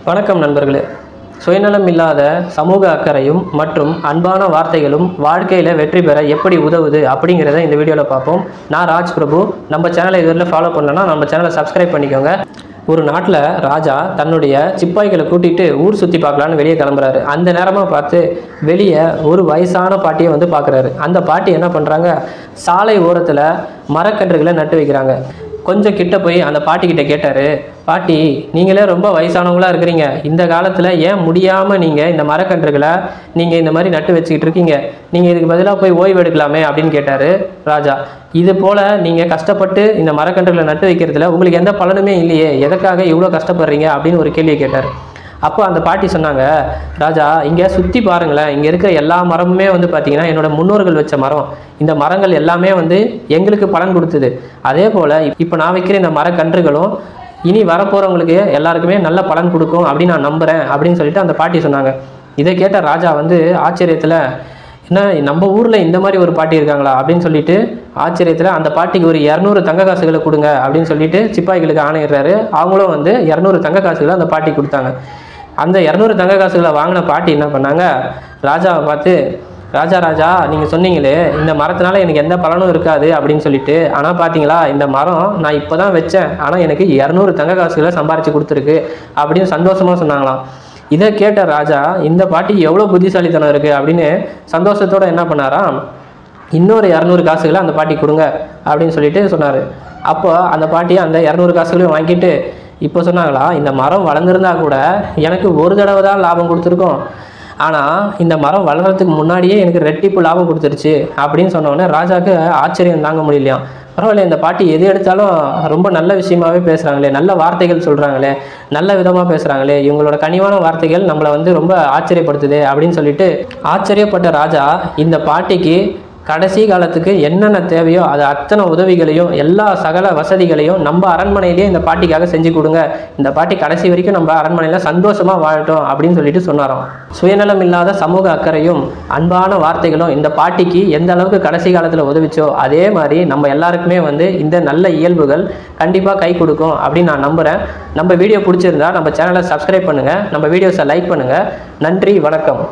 வணக்கம் நண்பர்களே. சுயநலம் இல்லாத சமூக அக்கறையும் மற்றும் அன்பான வார்த்தைகளும் வாழ்க்கையில் வெற்றி பெற எப்படி உதவுது அப்படிங்கிறத இந்த வீடியோவில் பார்ப்போம். நான் ராஜ் பிரபு. நம்ம சேனலை இதுவரை ஃபாலோ பண்ணலன்னா நம்ம சேனலை சப்ஸ்கிரைப் பண்ணிக்கோங்க. ஒரு நாட்டில் ராஜா தன்னுடைய சிப்பாய்களை கூட்டிகிட்டு ஊர் சுற்றி பார்க்கலான்னு வெளியே கிளம்புறாரு. அந்த நேரமாக பார்த்து வெளியே ஒரு வயசான பாட்டியை வந்து பார்க்குறாரு. அந்த பாட்டி என்ன பண்ணுறாங்க, சாலை ஓரத்தில் மரக்கன்றுகளை நட்டு வைக்கிறாங்க. கொஞ்சம் கிட்ட போய் அந்த பாட்டிக்கிட்ட கேட்டார், பாட்டி நீங்களே ரொம்ப வயசானவங்களாக இருக்கிறீங்க, இந்த காலத்தில் ஏன் முடியாமல் நீங்கள் இந்த மரக்கன்றுகளை நீங்கள் இந்த மாதிரி நட்டு வச்சுக்கிட்டு இருக்கீங்க, நீங்கள் இதுக்கு பதிலாக போய் ஓய்வு எடுக்கலாமே அப்படின்னு கேட்டார் ராஜா. இது போல் நீங்கள் கஷ்டப்பட்டு இந்த மரக்கன்றுகளை நட்டு வைக்கிறதுல உங்களுக்கு எந்த பலனுமே இல்லையே, எதற்காக இவ்வளோ கஷ்டப்படுறீங்க அப்படின்னு ஒரு கேள்வி கேட்டார். அப்போ அந்த பாட்டி சொன்னாங்க, ராஜா இங்கே சுற்றி பாருங்களேன், இங்கே இருக்கிற எல்லா மரமுமே வந்து பார்த்திங்கன்னா என்னோடய முன்னோர்கள் வச்ச மரம். இந்த மரங்கள் எல்லாமே வந்து எங்களுக்கு பலன் கொடுத்தது. அதே போல் இப்போ நான் வைக்கிற இந்த மரக்கன்றுகளும் இனி வரப்போகிறவங்களுக்கு எல்லாருக்குமே நல்ல பலன் கொடுக்கும் அப்படின்னு நான் நம்புகிறேன் அப்படின்னு சொல்லிட்டு அந்த பாட்டி சொன்னாங்க. இதை கேட்ட ராஜா வந்து ஆச்சரியத்தில், என்ன நம்ம ஊரில் இந்த மாதிரி ஒரு பாட்டி இருக்காங்களா அப்படின்னு சொல்லிட்டு ஆச்சரியத்தில் அந்த பாட்டிக்கு ஒரு 200 தங்க காசுகளை கொடுங்க அப்படின்னு சொல்லிட்டு சிப்பாய்களுக்கு ஆணையிடுறாரு. அவங்களும் வந்து 200 தங்க காசுகளை அந்த பாட்டி கொடுத்தாங்க. அந்த 200 தங்க காசுகளை வாங்கின பாட்டி என்ன பண்ணாங்க, ராஜாவை பார்த்து, ராஜா நீங்கள் சொன்னீங்களே இந்த மரத்தினால எனக்கு எந்த பலனும் இருக்காது அப்படின்னு சொல்லிட்டு, ஆனால் பார்த்தீங்களா இந்த மரம் நான் இப்போ தான் வச்சேன், ஆனால் எனக்கு 200 தங்க காசுகளை சம்பாரித்து கொடுத்துருக்கு அப்படின்னு சந்தோஷமாக சொன்னாங்களாம். இதை கேட்ட ராஜா, இந்த பாட்டி எவ்வளோ புத்திசாலித்தனம் இருக்குது அப்படின்னு சந்தோஷத்தோடு என்ன பண்ணாராம், இன்னொரு 200 காசுகளை அந்த பாட்டி கொடுங்க அப்படின்னு சொல்லிட்டு சொன்னார். அப்போ அந்த பாட்டி அந்த 200 காசுகளையும் வாங்கிட்டு இப்போ சொன்னாங்களா, இந்த மரம் வளர்ந்துருந்தா கூட எனக்கு ஒரு தடவை தான் லாபம் கொடுத்துருக்கோம், ஆனால் இந்த மரம் வளர்கிறதுக்கு முன்னாடியே எனக்கு ரெட்டிப்பு லாபம் கொடுத்துருச்சு அப்படின்னு சொன்னோடனே ராஜாவுக்கு ஆச்சரியம் தாங்க முடியலையாம். பரவாயில்ல, இந்த பாட்டி எது எடுத்தாலும் ரொம்ப நல்ல விஷயமாகவே பேசுகிறாங்களே, நல்ல வார்த்தைகள் சொல்கிறாங்களே, நல்ல விதமாக பேசுகிறாங்களே, இவங்களோட கனிவான வார்த்தைகள் நம்மளை வந்து ரொம்ப ஆச்சரியப்படுத்துது அப்படின்னு சொல்லிட்டு ஆச்சரியப்பட்ட ராஜா இந்த பாட்டிக்கு கடைசி காலத்துக்கு என்னென்ன தேவையோ அது அத்தனை உதவிகளையும் எல்லா சகல வசதிகளையும் நம்ம அரண்மனையிலேயே இந்த பாட்டிக்காக செஞ்சு கொடுங்க, இந்த பாட்டி கடைசி வரைக்கும் நம்ம அரண்மனையில் சந்தோஷமாக வாழட்டும் அப்படின்னு சொல்லிட்டு சொன்னாராம். சுயநலம் இல்லாத சமூக அக்கறையும் அன்பான வார்த்தைகளும் இந்த பாட்டிக்கு எந்த அளவுக்கு கடைசி காலத்தில் உதவிச்சோ அதே மாதிரி நம்ம எல்லாருக்குமே வந்து இந்த நல்ல இயல்புகள் கண்டிப்பாக கை கொடுக்கும் அப்படின்னு நான் நம்புகிறேன். நம்ம வீடியோ பிடிச்சிருந்தா நம்ம சேனலை சப்ஸ்கிரைப் பண்ணுங்கள், நம்ம வீடியோஸை லைக் பண்ணுங்கள். நன்றி, வணக்கம்.